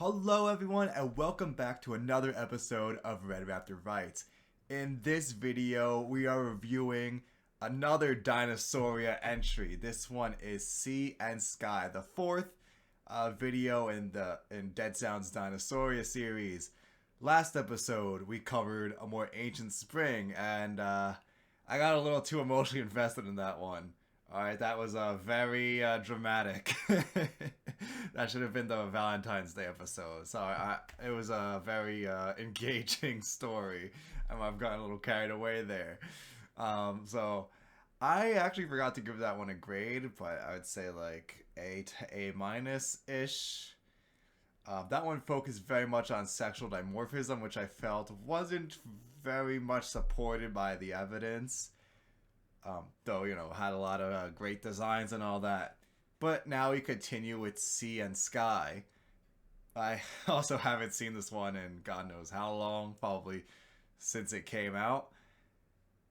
Hello everyone and welcome back to another episode of Red Raptor Writes. In this video, we are reviewing another Dinosauria entry. This one is Sea and Sky, the fourth video in Dead Sound's Dinosauria series. Last episode, we covered a more ancient spring, and I got a little too emotionally invested in that one. Alright, that was very dramatic. That should have been the Valentine's Day episode. Sorry, it was a very engaging story. I've gotten a little carried away there. So I actually forgot to give that one a grade, but I would say like A to A minus ish. That one focused very much on sexual dimorphism, which I felt wasn't very much supported by the evidence. Though, had a lot of great designs and all that. But now we continue with Sea and Sky. I also haven't seen this one in God knows how long, probably since it came out.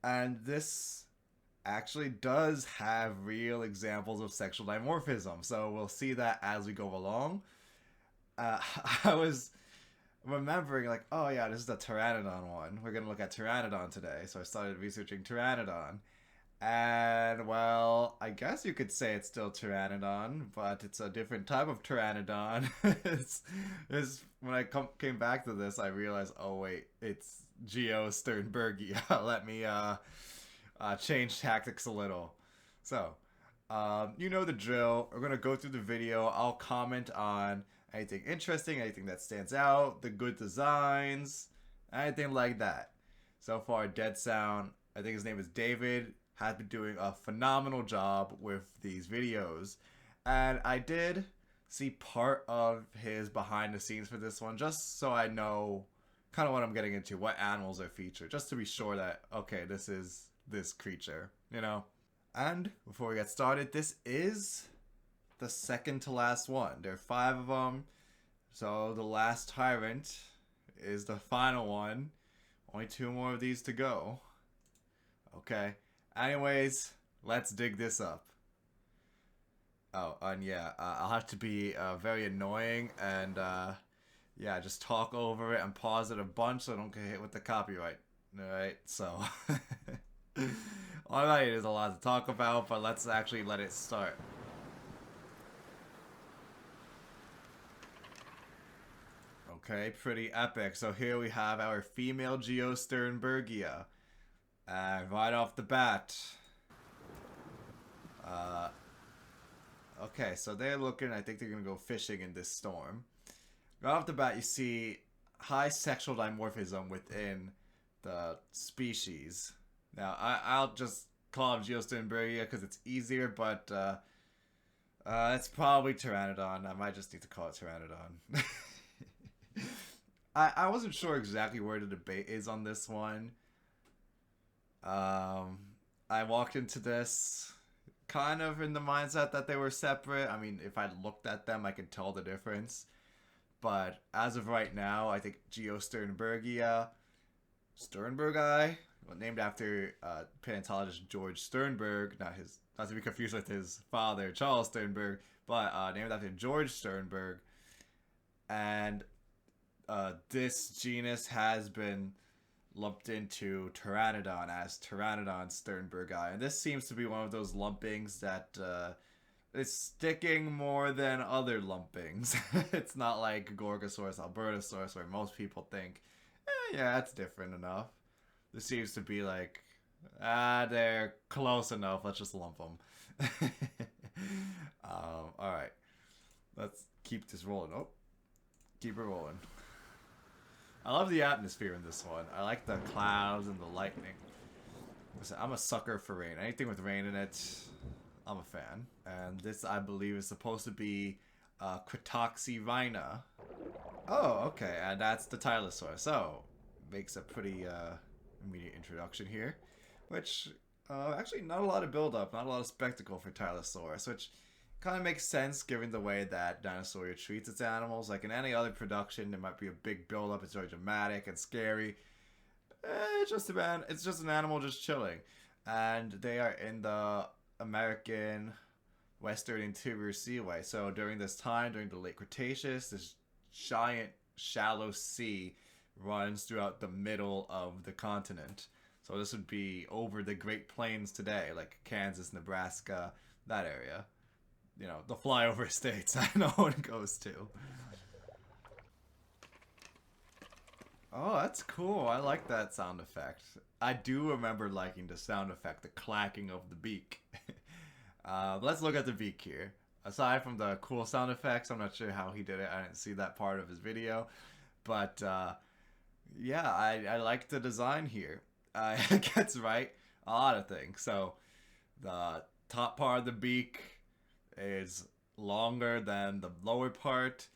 And this actually does have real examples of sexual dimorphism, so we'll see that as we go along. I was remembering, like, oh yeah, this is the Pteranodon one. We're going to look at Pteranodon today, so I started researching Pteranodon. And, well, I guess you could say it's still Pteranodon, but it's a different type of Pteranodon. When I came back to this, I realized, oh wait, it's Geosternbergia. Let me change tactics a little. So, you know the drill. We're going to go through the video. I'll comment on anything interesting, anything that stands out, the good designs, anything like that. So far, Dead Sound, I think his name is David, has been doing a phenomenal job with these videos. And I did see part of his behind the scenes for this one, just so I know kind of what I'm getting into, what animals are featured, just to be sure that, okay, this is this creature, And before we get started, this is the second to last one. There are 5 of them, so the last tyrant is the final one. Only 2 more of these to go. Okay. Anyways, let's dig this up. Oh, and yeah, I'll have to be very annoying and yeah, just talk over it and pause it a bunch so I don't get hit with the copyright. Alright, so alright, there's a lot to talk about, but let's actually let it start. Okay, pretty epic. So here we have our female Geosternbergia. And right off the bat, okay, so they're looking, I think they're going to go fishing in this storm. Right off the bat, you see high sexual dimorphism within the species. Now, I'll just call them Geosternbergia because it's easier, but it's probably Pteranodon. I might just need to call it Pteranodon. I wasn't sure exactly where the debate is on this one. I walked into this kind of in the mindset that they were separate. I mean, if I looked at them, I could tell the difference. But as of right now, I think Geosternbergia, Sternbergi, named after paleontologist George Sternberg, not to be confused with his father Charles Sternberg, but named after George Sternberg. And this genus has been lumped into Pteranodon as Pteranodon sternbergi, and this seems to be one of those lumpings that is sticking more than other lumpings. It's not like Gorgosaurus albertosaurus where most people think, yeah, that's different enough. This seems to be like, they're close enough, let's just lump them. Alright, let's keep this rolling. Oh, keep it rolling. I love the atmosphere in this one. I like the clouds and the lightning. Listen, I'm a sucker for rain. Anything with rain in it, I'm a fan. And this, I believe, is supposed to be Cretoxyrhina. Oh, okay, and that's the Tylosaur. So, makes a pretty immediate introduction here. Which, actually not a lot of build-up, not a lot of spectacle for Tylosaurus, which kind of makes sense given the way that Dinosauria treats its animals. Like in any other production, there might be a big build-up. It's very dramatic and scary. It's just an animal just chilling, and they are in the American Western Interior Seaway. So during this time, during the late Cretaceous, this giant shallow sea runs throughout the middle of the continent. So this would be over the Great Plains today, like Kansas, Nebraska, that area. You know, the flyover states that no one goes to. Oh, that's cool. I like that sound effect. I do remember liking the sound effect, the clacking of the beak. Let's look at the beak here. Aside from the cool sound effects, I'm not sure how he did it. I didn't see that part of his video. But, yeah, I like the design here. It gets right a lot of things. So, the top part of the beak is longer than the lower part.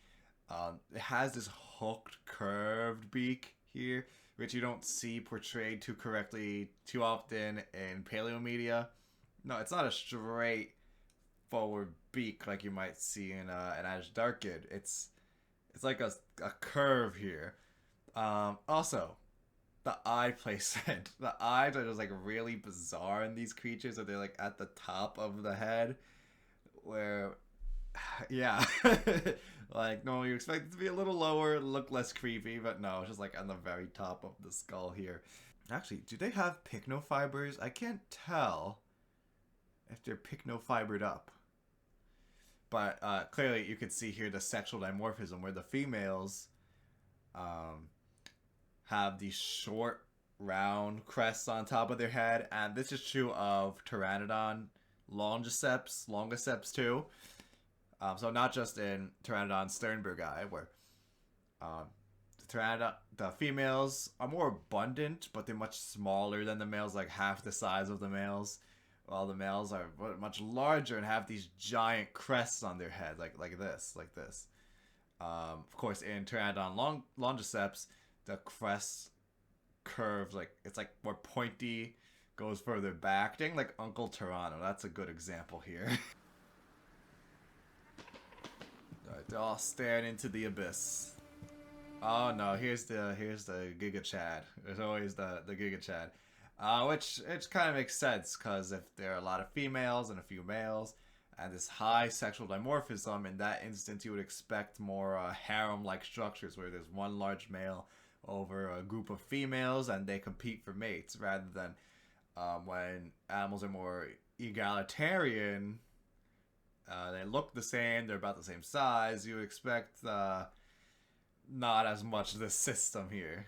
It has this hooked, curved beak here, which you don't see portrayed too correctly too often in paleo media. No, it's not a straight forward beak like you might see in an Ashdarkid. It's like a curve here. Also, the eye placement. The eyes are just like really bizarre in these creatures. So they're like at the top of the head, where yeah. Like, no, you expect it to be a little lower, look less creepy, but no, it's just like on the very top of the skull here. Actually, do they have pycnofibers? I can't tell if they're pycnofibered up. But clearly you can see here the sexual dimorphism where the females have these short, round crests on top of their head. And this is true of Pteranodon longiceps too. So not just in Pteranodon sternbergi, where the females are more abundant, but they're much smaller than the males, like half the size of the males. While the males are much larger and have these giant crests on their head, like this. Of course, in Pteranodon longiceps, the crest curves, like it's like more pointy, goes further back. Dang, like Uncle Pterano. That's a good example here. They're all staring into the abyss. Oh no, here's the Giga Chad. There's always the Giga Chad. Which kind of makes sense, because if there are a lot of females and a few males, and this high sexual dimorphism, in that instance you would expect more harem-like structures where there's one large male over a group of females and they compete for mates, rather than when animals are more egalitarian, they look the same, they're about the same size, you would expect not as much of this system here.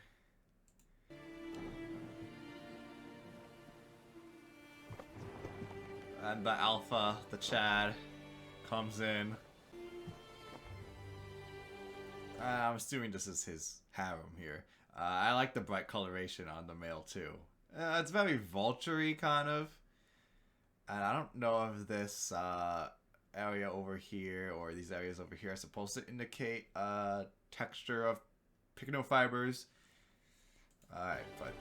And the alpha, the Chad, comes in. I'm assuming this is his harem here. I like the bright coloration on the male too. It's very vulture-y kind of. And I don't know if this area over here or these areas over here are supposed to indicate texture of pycnofibers. Alright, but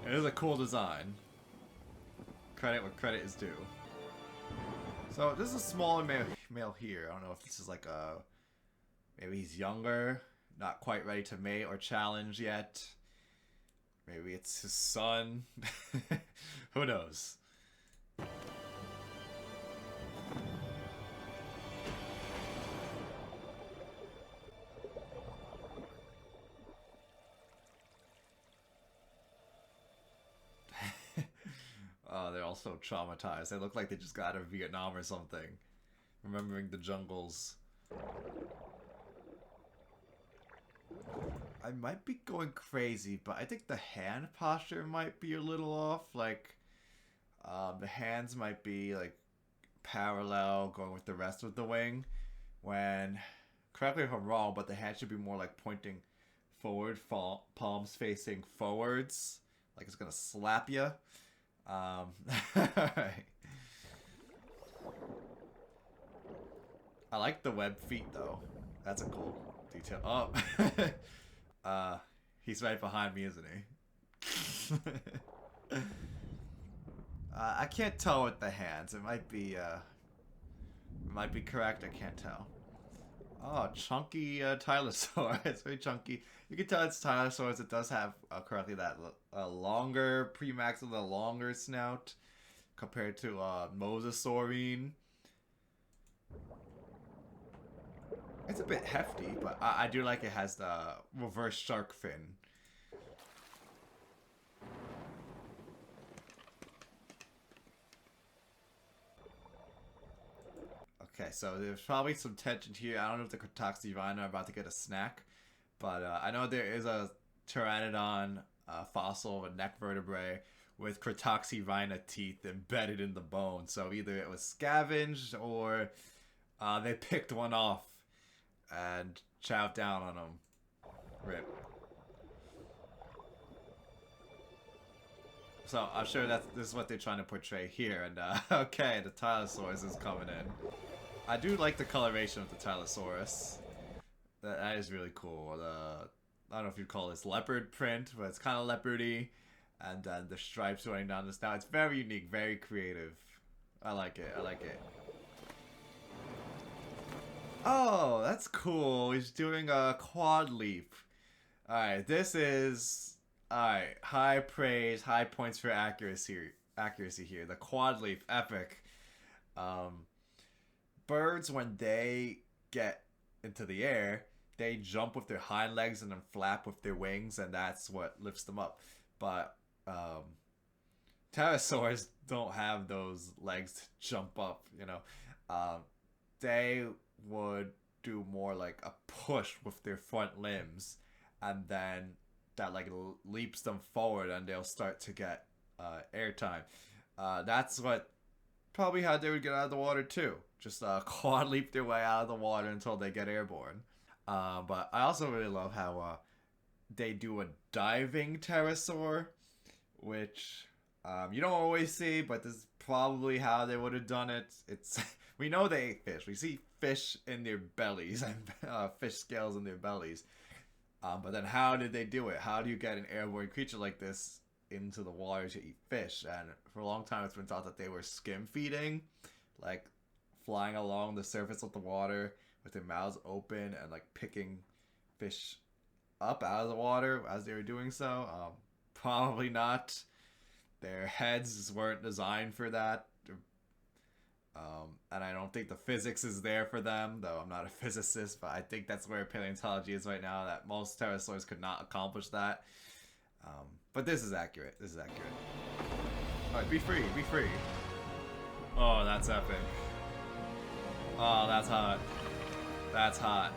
it is a cool design. Credit where credit is due. So this is a smaller male here. I don't know if this is like a... Maybe he's younger, not quite ready to mate or challenge yet. Maybe it's his son. Who knows? Oh, they're all so traumatized. They look like they just got out of Vietnam or something. Remembering the jungles. I might be going crazy, but I think the hand posture might be a little off. Like, the hands might be, like, parallel, going with the rest of the wing. When, correct me if I'm wrong, but the hand should be more, like, pointing forward, palms facing forwards. Like it's gonna slap you. Alright. I like the web feet, though. That's a cool detail. Oh. He's right behind me, isn't he? I can't tell with the hands. It might be correct. I can't tell. Oh, chunky Tylosaur. It's very chunky. You can tell it's Tylosaurus. It does have correctly that longer premaxilla, the longer snout compared to Mosasaurine. It's a bit hefty, but I do like it has the reverse shark fin. Okay, so there's probably some tension here. I don't know if the Cretoxivina are about to get a snack, but I know there is a Pteranodon fossil of a neck vertebrae with Cretoxivina teeth embedded in the bone. So either it was scavenged or they picked one off and chowed down on them. Rip. So I'm sure this is what they're trying to portray here. And okay, the Tylosaurus is coming in. I do like the coloration of the Tylosaurus. That is really cool. I don't know if you'd call this leopard print, but it's kind of leopardy. And then the stripes running down the snout. It's very unique, very creative. I like it. I like it. Oh, that's cool. He's doing a quad leap. Alright, this is... Alright, high praise, high points for accuracy here. The quad leap, epic. Birds, when they get into the air, they jump with their hind legs and then flap with their wings, and that's what lifts them up. But pterosaurs don't have those legs to jump up, you know. They would do more like a push with their front limbs, and then that like leaps them forward, and they'll start to get airtime. That's what probably how they would get out of the water too. Just quad leap their way out of the water until they get airborne. But I also really love how they do a diving pterosaur, which you don't always see, but this is probably how they would have done it. It's we know they ate fish. We see fish in their bellies and fish scales in their bellies. But then how did they do it? How do you get an airborne creature like this into the water to eat fish? And for a long time, it's been thought that they were skim feeding, like flying along the surface of the water with their mouths open and like picking fish up out of the water as they were doing so. Probably not. Their heads weren't designed for that. And I don't think the physics is there for them, though I'm not a physicist, but I think that's where paleontology is right now, that most pterosaurs could not accomplish that. But this is accurate. This is accurate. Alright, be free, be free. Oh, that's epic. Oh, that's hot. That's hot.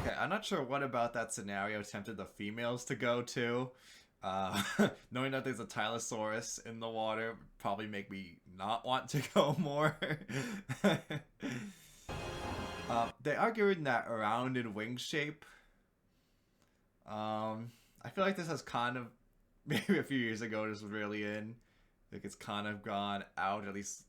Okay, I'm not sure what about that scenario tempted the females to go to. Knowing that there's a Tylosaurus in the water would probably make me not want to go more. They are giving that rounded wing shape. I feel like this has kind of, maybe a few years ago this was really in. I think it's kind of gone out, at least.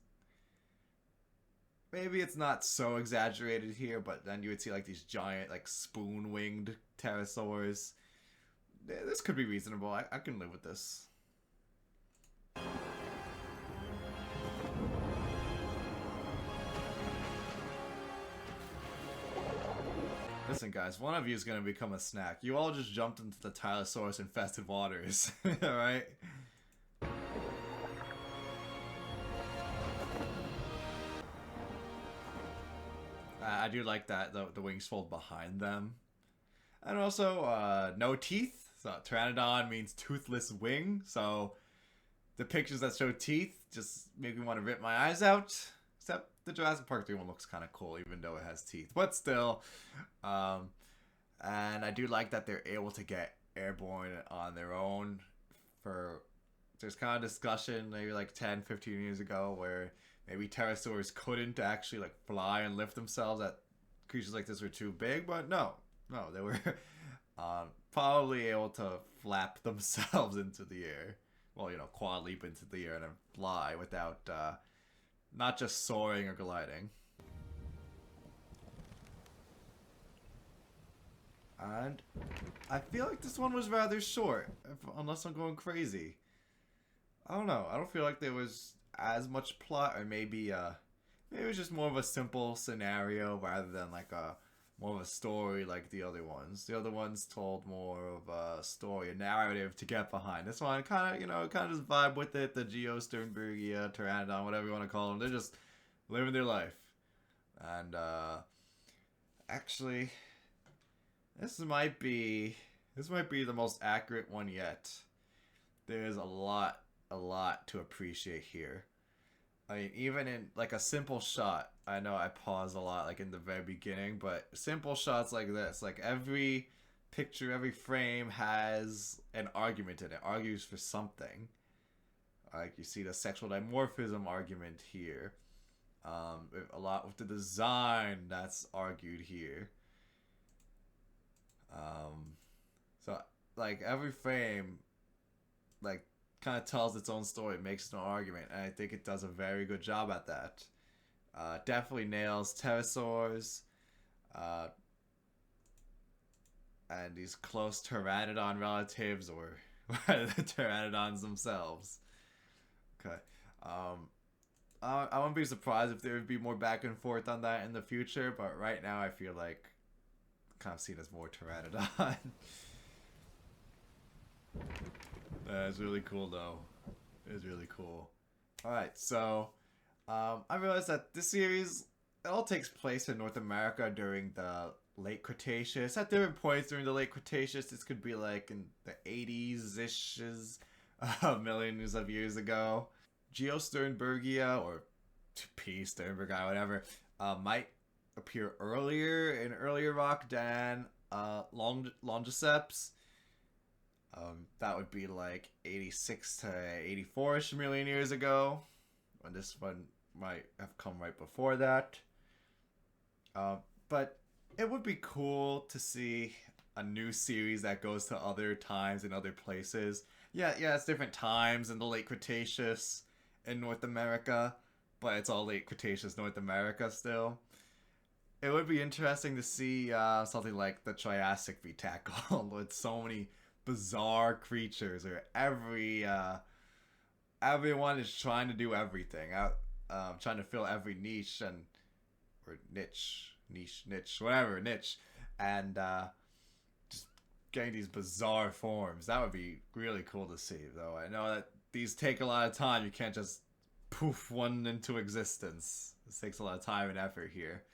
Maybe it's not so exaggerated here, but then you would see like these giant, like spoon-winged pterosaurs. This could be reasonable. I can live with this. Listen, guys, one of you is going to become a snack. You all just jumped into the Tylosaurus-infested waters. Alright? I do like that the wings fold behind them. And also, no teeth. So Pteranodon means toothless wing. So the pictures that show teeth just make me want to rip my eyes out. Except the Jurassic Park 3 one looks kind of cool, even though it has teeth. But still, and I do like that they're able to get airborne on their own. There's kind of discussion maybe like 10, 15 years ago where maybe pterosaurs couldn't actually like fly and lift themselves, that creatures like this were too big, but no, they were probably able to flap themselves into the air. Well, you know, quad leap into the air and then fly without not just soaring or gliding. And I feel like this one was rather short, unless I'm going crazy. I don't know. I don't feel like there was as much plot, or maybe it was just more of a simple scenario rather than like more of a story like the other ones. The other ones told more of a story, a narrative to get behind. This one kind of, you know, kind of just vibe with it. The Geosternbergia, Pteranodon, whatever you want to call them, they're just living their life. And Actually, this might be the most accurate one yet. There's a lot to appreciate here. I mean, even in like a simple shot, I know I pause a lot like in the very beginning, but simple shots like this, like every picture, every frame has an argument in it, argues for something. Like you see the sexual dimorphism argument here. A lot with the design that's argued here. So like every frame, like kind of tells its own story, makes no argument, and I think it does a very good job at that. Definitely nails pterosaurs, and these close Pteranodon relatives, or the Pteranodons themselves. Okay. I wouldn't be surprised if there would be more back and forth on that in the future, but right now I feel like kind of seen as more Pteranodon. That's really cool though. It's really cool. Alright, so I realized that this series, it all takes place in North America during the late Cretaceous. At different points during the late Cretaceous, this could be like in the 80s-ish, millions of years ago. Geosternbergia, or Sternbergi, whatever, might appear earlier in earlier rock than Longiceps. That would be like 86 to 84-ish million years ago, when this one might have come right before that. But it would be cool to see a new series that goes to other times and other places. Yeah, it's different times in the late Cretaceous in North America, but it's all late Cretaceous North America still. It would be interesting to see something like the Triassic be tackled with so many bizarre creatures, or everyone is trying to do everything, trying to fill every niche or niche, whatever, and just getting these bizarre forms. That would be really cool to see, though. I know that these take a lot of time. You can't just poof one into existence. This takes a lot of time and effort here.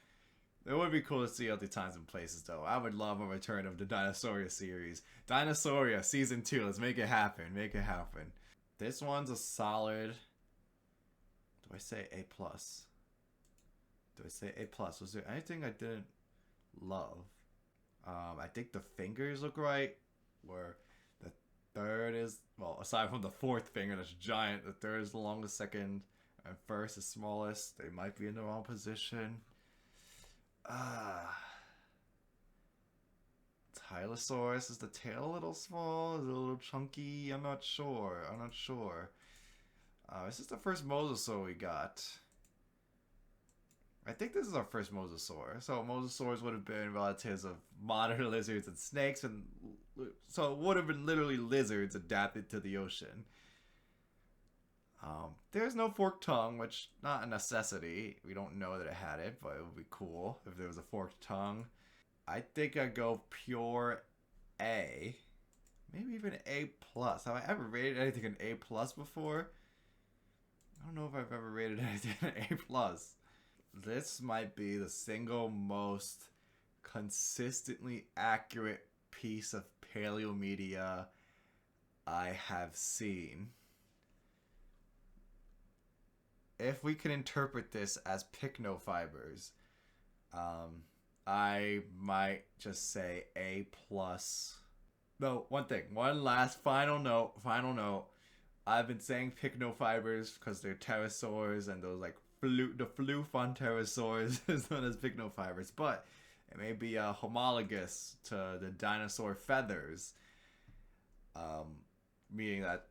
It would be cool to see other times and places, though. I would love a return of the Dinosauria series. Dinosauria Season 2. Let's make it happen. Make it happen. This one's a solid... Do I say A+? Do I say A+? Was there anything I didn't love? I think the fingers look right. Where the third is... Well, aside from the fourth finger that's giant, the third is the longest, second and first is smallest. They might be in the wrong position. Tylosaurus, is the tail a little small? Is it a little chunky? I'm not sure. This is the first mosasaur we got. I think this is our first mosasaur. So mosasaurs would have been relatives of modern lizards and snakes, and so it would have been literally lizards adapted to the ocean. There's no forked tongue, which not a necessity. We don't know that it had it, but it would be cool if there was a forked tongue. I think I'd go pure A. Maybe even A+. Have I ever rated anything an A+ before? I don't know if I've ever rated anything an A+. This might be the single most consistently accurate piece of paleomedia I have seen. If we can interpret this as pycnofibers, I might just say A+. No, one last final note. I've been saying pycnofibers because they're pterosaurs, and those like the floof on pterosaurs is known as pycnofibers, but it may be homologous to the dinosaur feathers, meaning that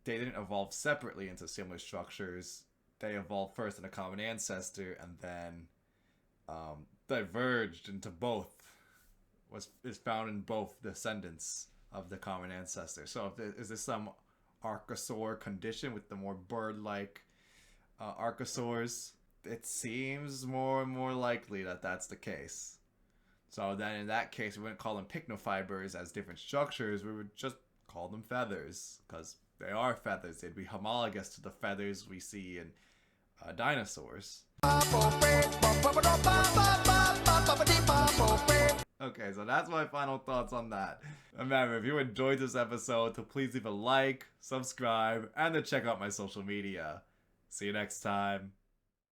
they didn't evolve separately into similar structures. They evolved first in a common ancestor, and then diverged into both. Is found in both descendants of the common ancestor. So is this some archosaur condition with the more bird-like archosaurs? It seems more and more likely that that's the case. So then in that case, we wouldn't call them pycnofibers as different structures. We would just call them feathers, because they are feathers. They'd be homologous to the feathers we see in dinosaurs. Okay, so that's my final thoughts on that. Remember, if you enjoyed this episode, to please leave a like, subscribe, and to check out my social media. See you next time.